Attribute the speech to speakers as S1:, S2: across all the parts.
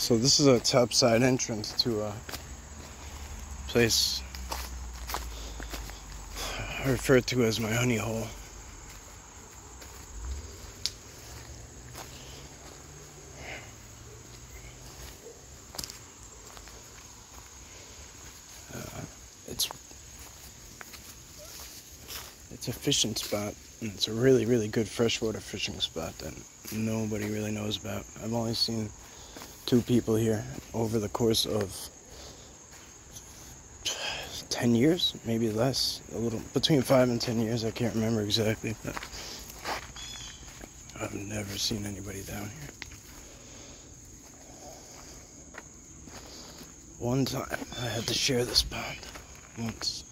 S1: So this is a top side entrance to a place I refer to as my honey hole. It's a fishing spot, and it's a really, really good freshwater fishing spot that nobody really knows about. I've only seen 2 people here over the course of 10 years, maybe less, a little between 5 and 10 years. I can't remember exactly, but I've never seen anybody down here. One time I had to share this pond once.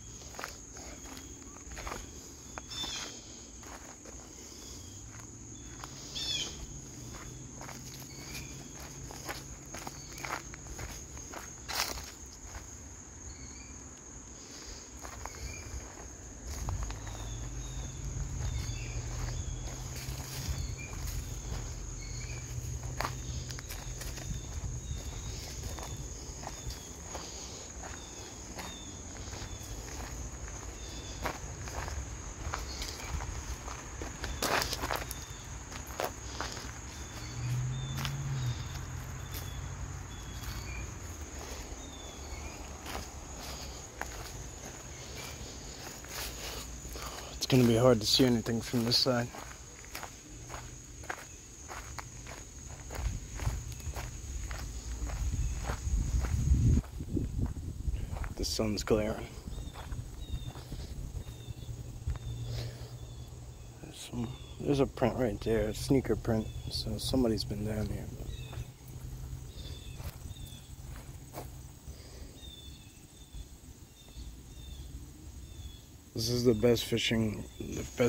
S1: It's going to be hard to see anything from this side. The sun's glaring. There's a print right there, a sneaker print, so somebody's been down here. This is the best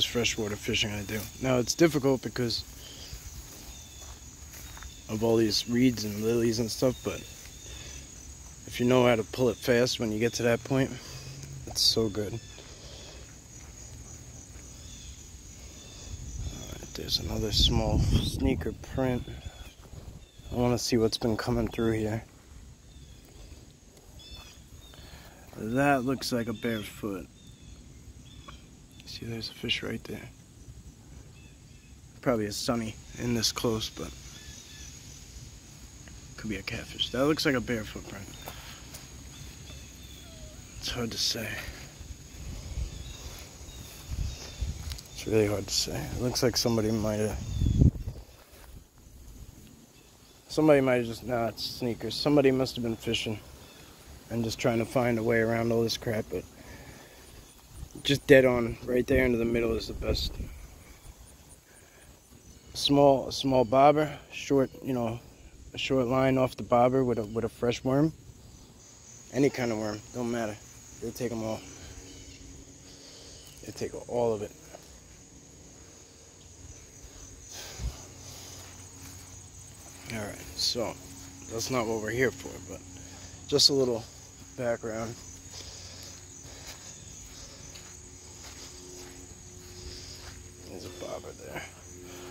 S1: freshwater fishing I do. Now it's difficult because of all these reeds and lilies and stuff, but if you know how to pull it fast when you get to that point, it's so good. Alright, there's another small sneaker print. I want to see what's been coming through here. That looks like a barefoot. See, there's a fish right there. Probably is sunny in this close, but could be a catfish. That looks like a barefoot print. It's hard to say. It's really hard to say. It looks like somebody might have just, nah, it's sneakers. Somebody must have been fishing and just trying to find a way around all this crap, but just dead on right there into the middle is the best. Small bobber, short, a short line off the bobber with a fresh worm. Any kind of worm, don't matter. They take them all. They take all of it. Alright, so that's not what we're here for, but just a little background. There's a bobber there.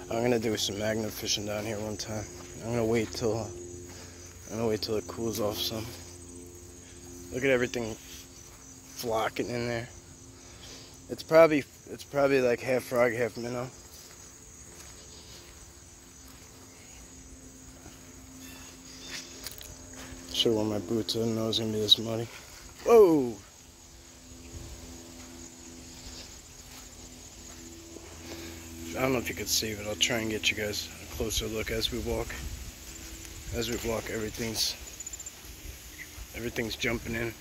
S1: I'm gonna do some magnet fishing down here one time. I'm gonna wait till it cools off some. Look at everything flocking in there. It's probably like half frog, half minnow. Should wear my boots. I didn't know it was gonna be this muddy. Whoa! I don't know if you could see, but I'll try and get you guys a closer look as we walk. As we walk, everything's jumping in.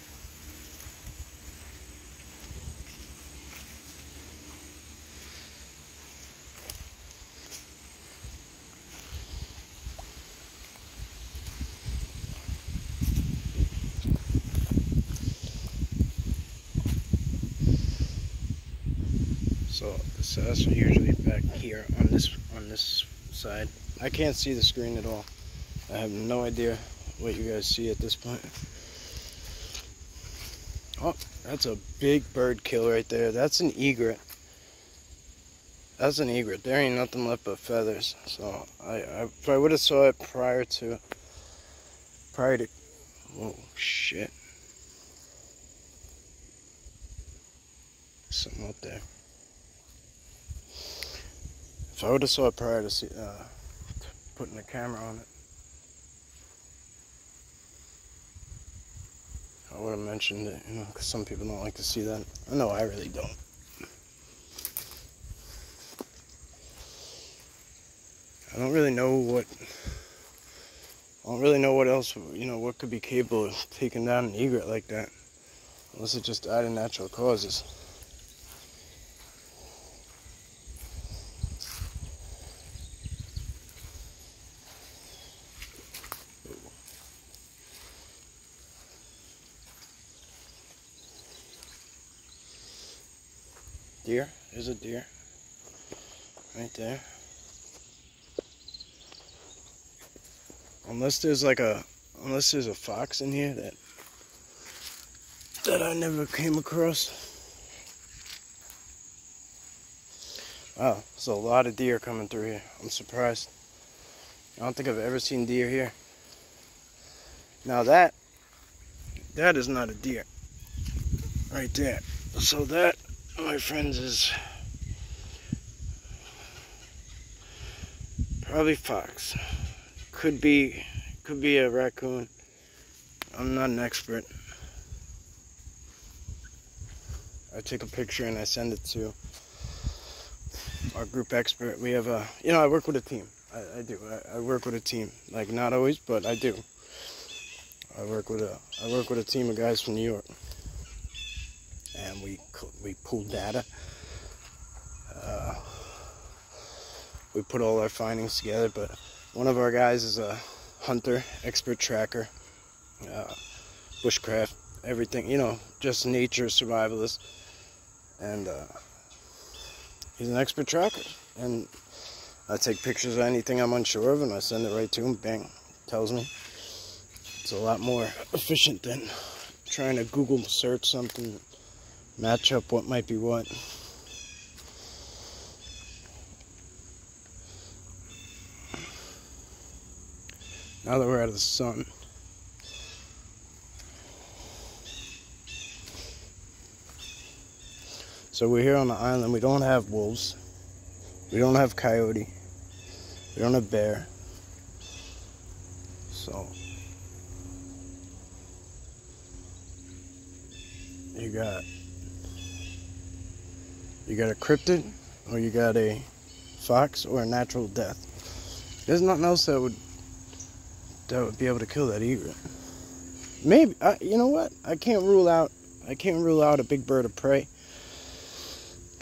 S1: So the sass are usually back here on this side. I can't see the screen at all. I have no idea what you guys see at this point. Oh, that's a big bird kill right there. That's an egret. That's an egret. There ain't nothing left but feathers. So if I would have saw it prior to prior to, whoa, shit. Something up there. If I would have saw it prior to putting the camera on it, I would have mentioned it, you know, because some people don't like to see that. I know I really don't. I don't really know what else, you know, what could be capable of taking down an egret like that, unless it just died of natural causes. Deer, there's a deer, right there. Unless there's a fox in here that I never came across. Wow, there's a lot of deer coming through here. I'm surprised. I don't think I've ever seen deer here. Now that is not a deer right there. So that, my friends, is probably fox. Could be a raccoon. I'm not an expert. I take a picture and I send it to our group expert. We have you know, I work with a team. I do. I work with a team. Like, not always, but I do. I work with a team of guys from New York, and we pull data. We put all our findings together, but one of our guys is a hunter, expert tracker, bushcraft, everything, you know, just nature survivalist, and he's an expert tracker, and I take pictures of anything I'm unsure of and I send it right to him. Bang, tells me. It's a lot more efficient than trying to Google search something, match up what might be what. Now that we're out of the sun, so we're here on the island. We don't have wolves, we don't have coyote, we don't have bear. So you got a cryptid, or you got a fox, or a natural death. There's nothing else that would be able to kill that egret. Maybe, you know what? I can't rule out a big bird of prey.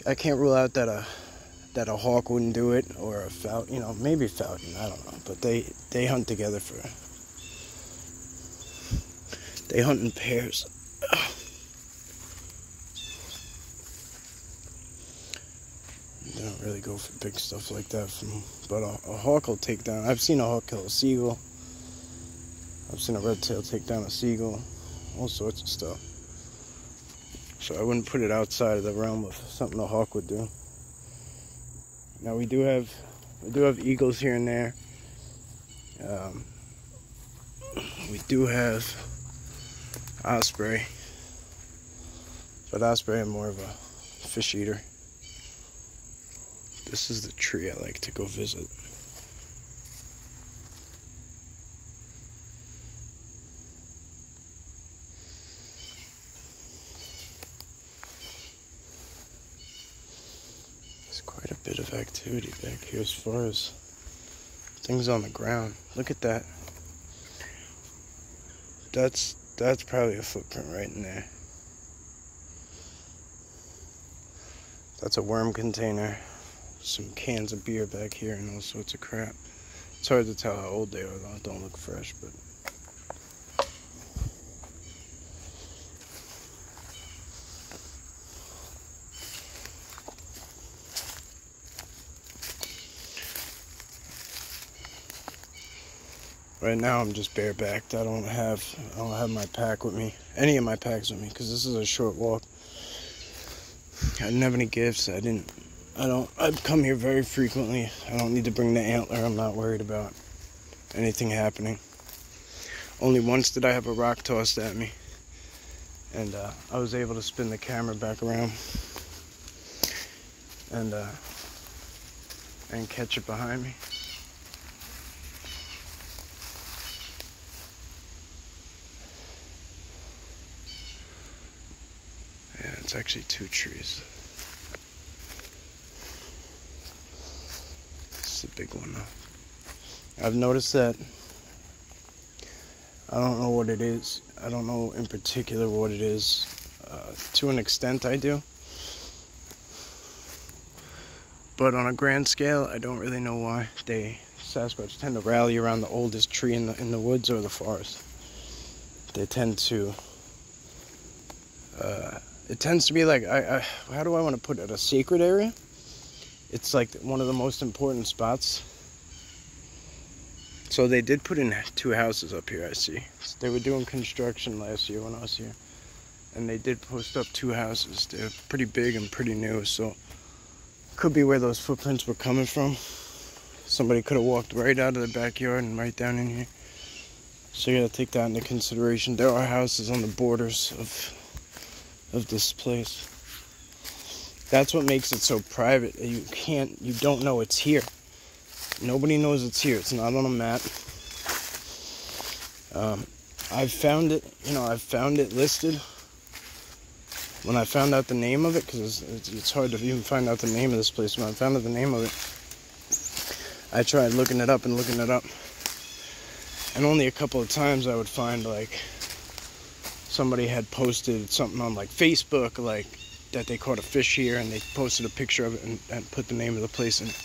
S1: I can't rule out that a hawk wouldn't do it, or a falcon. You know, maybe a falcon. I don't know. But they hunt together they hunt in pairs. They don't really go for big stuff like that. But a hawk will take down. I've seen a hawk kill a seagull. I've seen a red tail take down a seagull. All sorts of stuff. So I wouldn't put it outside of the realm of something a hawk would do. Now we do have eagles here and there. We do have osprey, but osprey are more of a fish eater. This is the tree I like to go visit. Quite a bit of activity back here as far as things on the ground. Look at that. That's probably a footprint right in there. That's a worm container. Some cans of beer back here and all sorts of crap. It's hard to tell how old they are though. It don't look fresh, but right now I'm just barebacked. I don't have my pack with me, any of my packs with me, because this is a short walk. I didn't have any gifts. I've come here very frequently. I don't need to bring the antler. I'm not worried about anything happening. Only once did I have a rock tossed at me. And I was able to spin the camera back around and catch it behind me. Yeah, it's actually 2 trees. It's a big one though. I've noticed that, I don't know what it is. I don't know in particular what it is. To an extent I do. But on a grand scale, I don't really know why Sasquatch tend to rally around the oldest tree in the woods or the forest. They tend to, it tends to be like, how do I want to put it, a sacred area? It's like one of the most important spots. So they did put in 2 houses up here, I see. They were doing construction last year when I was here. And they did post up 2 houses. They're pretty big and pretty new, so could be where those footprints were coming from. Somebody could have walked right out of the backyard and right down in here. So you gotta take that into consideration. There are houses on the borders of this place. That's what makes it so private. You don't know it's here. Nobody knows it's here. It's not on a map. I've found it listed. When I found out the name of it, because it's hard to even find out the name of this place. When I found out the name of it, I tried looking it up. And only a couple of times I would find, like, somebody had posted something on, like, Facebook, like, that they caught a fish here, and they posted a picture of it and put the name of the place in it.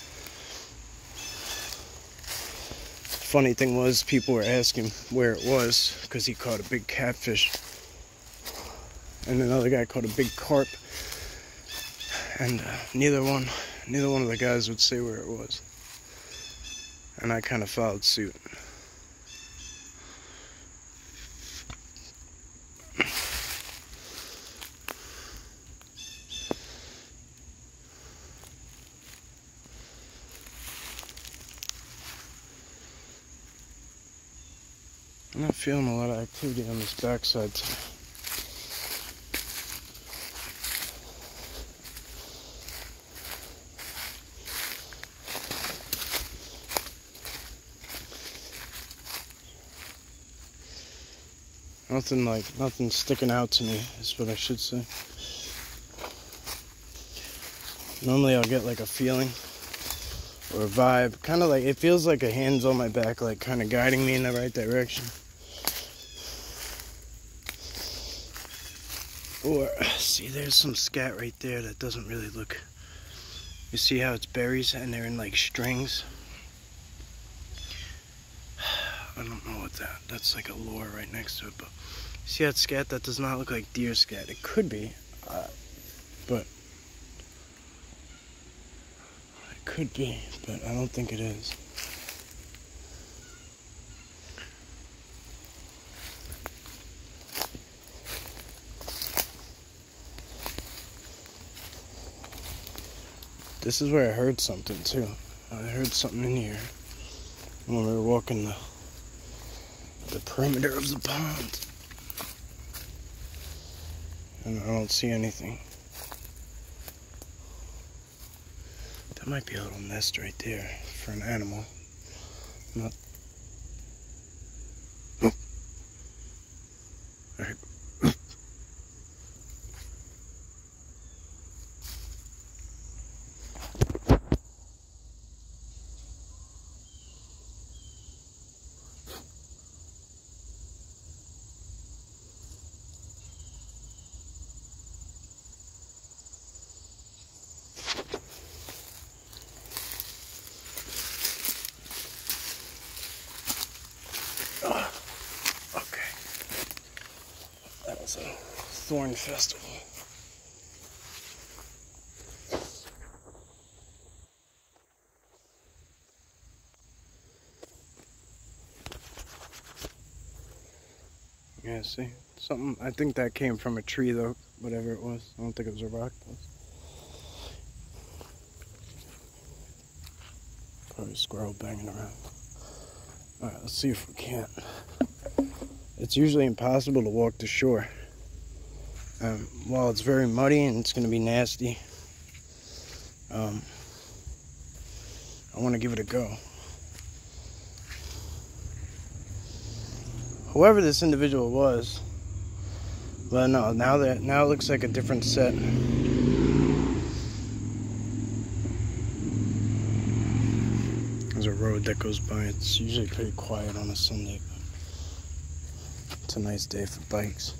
S1: Funny thing was, people were asking where it was, because he caught a big catfish. And another guy caught a big carp, and neither one of the guys would say where it was, and I kind of followed suit. I'm not feeling a lot of activity on this backside today. Nothing sticking out to me is what I should say. Normally I'll get like a feeling or a vibe, kind of like, it feels like a hand's on my back, like kind of guiding me in the right direction. Or, see, there's some scat right there that doesn't really look, you see how it's berries and they're in like strings? I don't know what that's like a lure right next to it, but see that scat? That does not look like deer scat. It could be, but it could be, but I don't think it is. This is where I heard something too. I heard something in here when we were walking the perimeter of the pond. And I don't see anything. That might be a little nest right there for an animal. Not. All right. Okay. That was a thorn festival. Yeah, see? Something, I think that came from a tree though, whatever it was. I don't think it was a rock though. Probably a squirrel banging around. Alright, let's see if we can't it's usually impossible to walk the shore. While it's very muddy and it's going to be nasty, I want to give it a go. Whoever this individual was, but no, now it looks like a different set. There's a road that goes by. It's usually pretty quiet on a Sunday, but it's a nice day for bikes.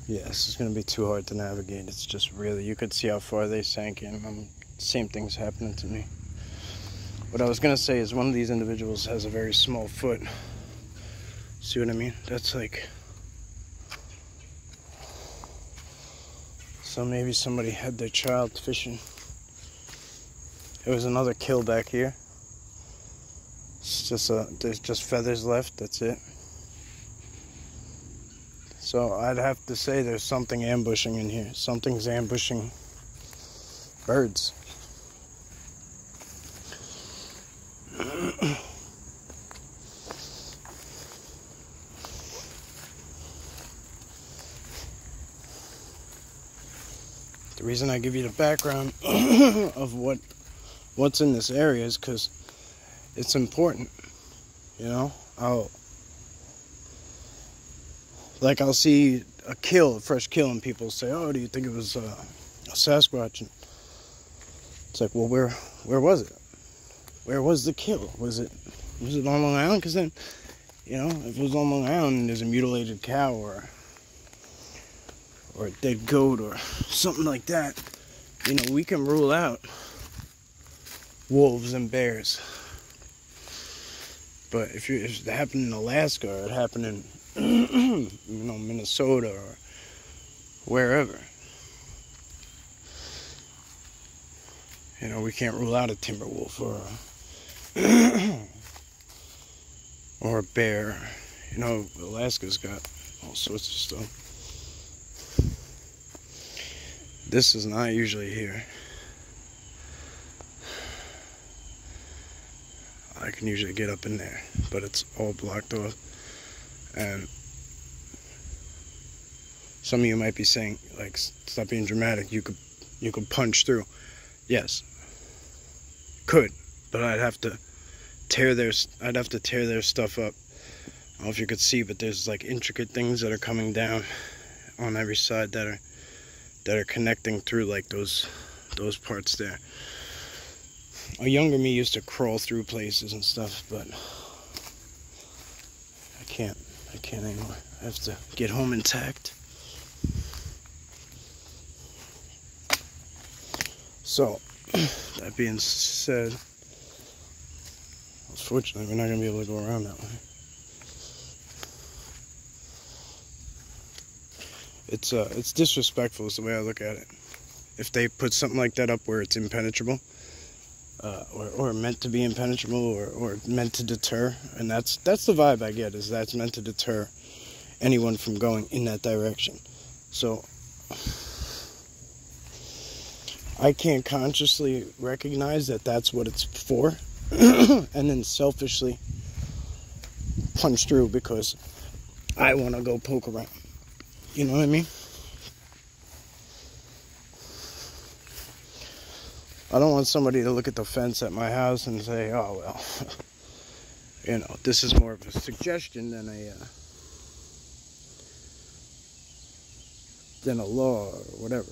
S1: Yeah, this is going to be too hard to navigate. It's just really, you could see how far they sank in. Same thing's happening to me. What I was going to say is one of these individuals has a very small foot. See what I mean? That's like... So maybe somebody had their child fishing. There was another kill back here. It's just there's just feathers left, that's it. So I'd have to say there's something ambushing in here. Something's ambushing birds. The reason I give you the background of what's in this area is because it's important, you know. I'll see a fresh kill, and people say, "Oh, do you think it was a Sasquatch?" And it's like, well, where was it? Where was the kill? Was it on Long Island? Because then, you know, if it was on Long Island and there's a mutilated cow or a dead goat or something like that, you know, we can rule out wolves and bears. But if it happened in Alaska or it happened in you know, Minnesota or wherever, you know, we can't rule out a timber wolf or a bear. You know, Alaska's got all sorts of stuff. This is not usually here. I can usually get up in there, but it's all blocked off. And some of you might be saying, like, stop being dramatic. You could punch through. Yes, could, but I'd have to tear their stuff up. I don't know if you could see, but there's like intricate things that are coming down on every side that are connecting through, like those parts there. A younger me used to crawl through places and stuff, but I can't anymore. I have to get home intact. So, that being said, unfortunately, we're not going to be able to go around that way. It's disrespectful is the way I look at it. If they put something like that up where it's impenetrable, or meant to be impenetrable, or meant to deter, and that's the vibe I get, is that's meant to deter anyone from going in that direction. So I can't consciously recognize that that's what it's for, and then selfishly punch through because I want to go poke around. You know what I mean? I don't want somebody to look at the fence at my house and say, oh, well, you know, this is more of a suggestion than a law or whatever.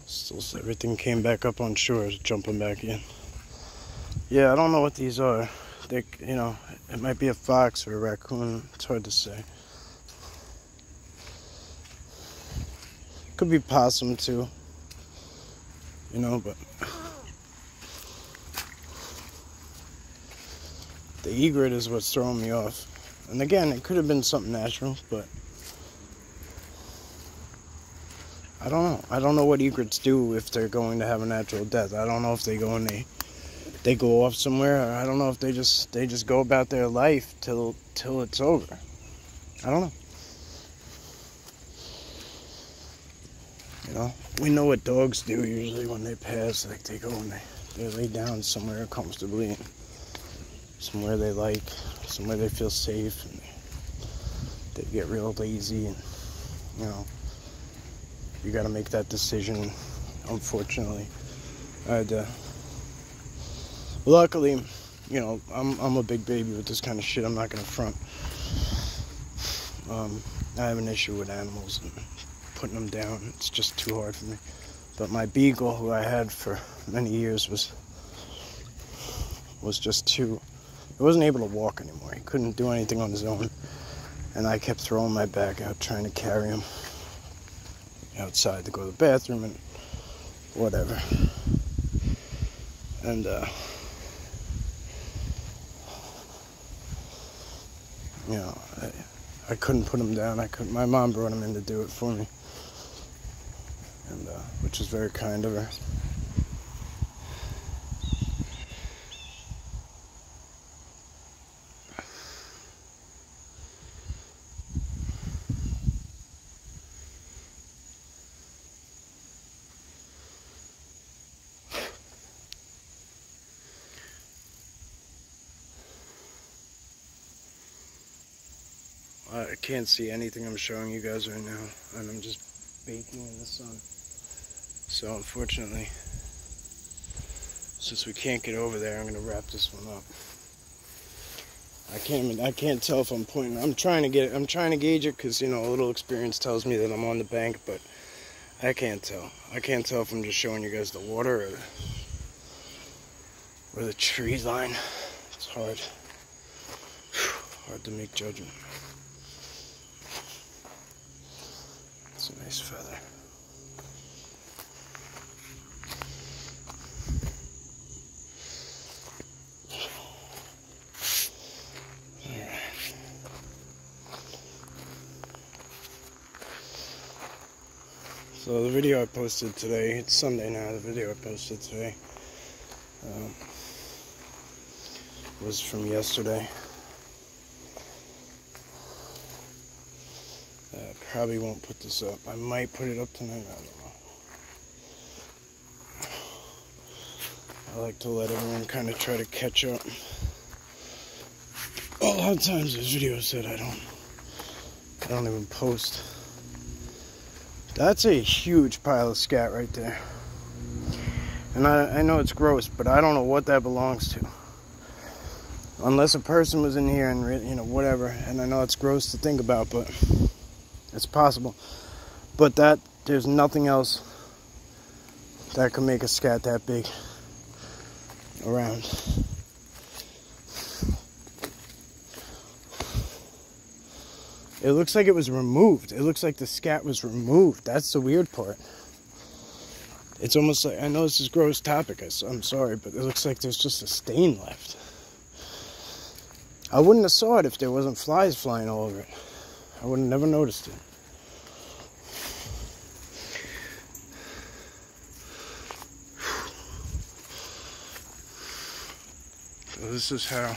S1: So everything came back up on shore, jumping back in. Yeah, I don't know what these are. They, you know, it might be a fox or a raccoon. It's hard to say. Could be possum too. You know, but the egret is what's throwing me off. And again, it could have been something natural, but I don't know. I don't know what egrets do if they're going to have a natural death. I don't know if they go and they go off somewhere, or I don't know if they just go about their life till it's over. I don't know. You know, we know what dogs do usually when they pass. Like, they go and they lay down somewhere comfortably, somewhere they like, somewhere they feel safe, and they get real lazy, and, you know, you got to make that decision. Unfortunately, luckily, you know, I'm a big baby with this kind of shit. I'm not gonna front. I have an issue with animals and putting them down. It's just too hard for me. But my beagle, who I had for many years, was just too. He wasn't able to walk anymore. He couldn't do anything on his own, and I kept throwing my back out trying to carry him outside to go to the bathroom and whatever. And you know, I couldn't put him down. My mom brought him in to do it for me, and which is very kind of her. I can't see anything I'm showing you guys right now, and I'm just baking in the sun. So unfortunately, since we can't get over there, I'm gonna wrap this one up. I can't tell if I'm pointing. I'm trying to gauge it, because, you know, a little experience tells me that I'm on the bank, but I can't tell. I can't tell if I'm just showing you guys the water or the tree line. It's hard to make judgment. It's a nice feather. Alright. So the video I posted today, it's Sunday now, the video I posted today was from yesterday. Probably won't put this up. I might put it up tonight, I don't know. I like to let everyone kind of try to catch up. A lot of times there's videos that I don't even post. That's a huge pile of scat right there. And I know it's gross, but I don't know what that belongs to. Unless a person was in here and, you know, whatever. And I know it's gross to think about, but it's possible. But there's nothing else that could make a scat that big around. It looks like it was removed. It looks like the scat was removed. That's the weird part. It's almost like, I know this is a gross topic, I'm sorry, but it looks like there's just a stain left. I wouldn't have saw it if there wasn't flies flying all over it. I would have never noticed it. So this is how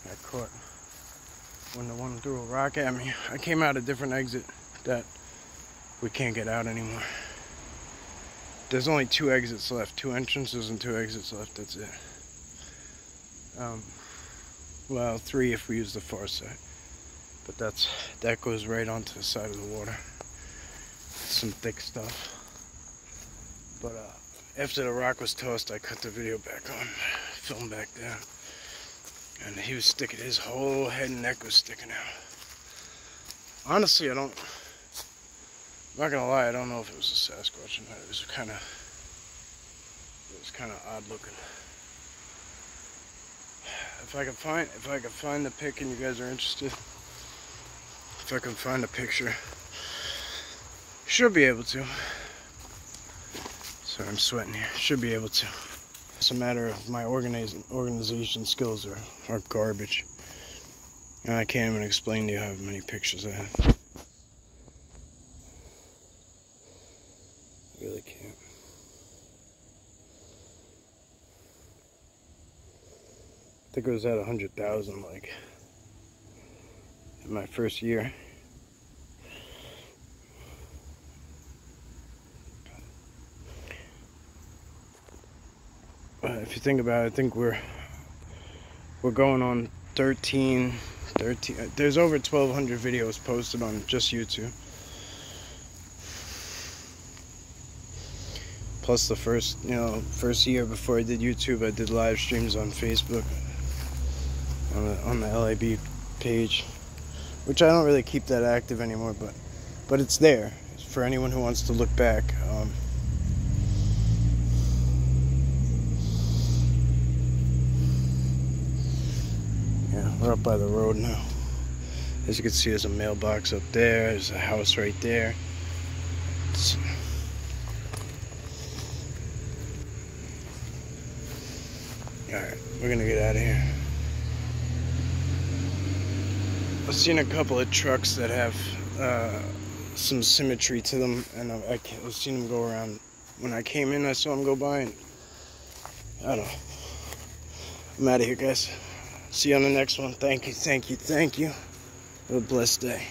S1: I caught when the one threw a rock at me. I came out a different exit that we can't get out anymore. There's only 2 exits left, 2 entrances and 2 exits left, that's it. Well, 3 if we use the far side. But that goes right onto the side of the water. Some thick stuff. But after the rock was tossed, I cut the video back on, filmed back down. And he was sticking, his whole head and neck was sticking out. Honestly, I'm not gonna lie, I don't know if it was a Sasquatch or not. It was kind of odd looking. If I could find the pic and you guys are interested, if I can find a picture, should be able to. Sorry, I'm sweating here. Should be able to. It's a matter of my organization skills are garbage. And I can't even explain to you how many pictures I have. I really can't. I think it was at 100,000, like, in my first year. If you think about it, I think we're going on 13. There's over 1,200 videos posted on just YouTube. Plus the first year before I did YouTube, I did live streams on Facebook, on the LIB page, which I don't really keep that active anymore, but it's there for anyone who wants to look back. Yeah, we're up by the road now. As you can see, there's a mailbox up there. There's a house right there. Alright, we're gonna get out of here. I've seen a couple of trucks that have some symmetry to them, and I've seen them go around. When I came in, I saw them go by, and I don't know. I'm out of here, guys. See you on the next one. Thank you. Have a blessed day.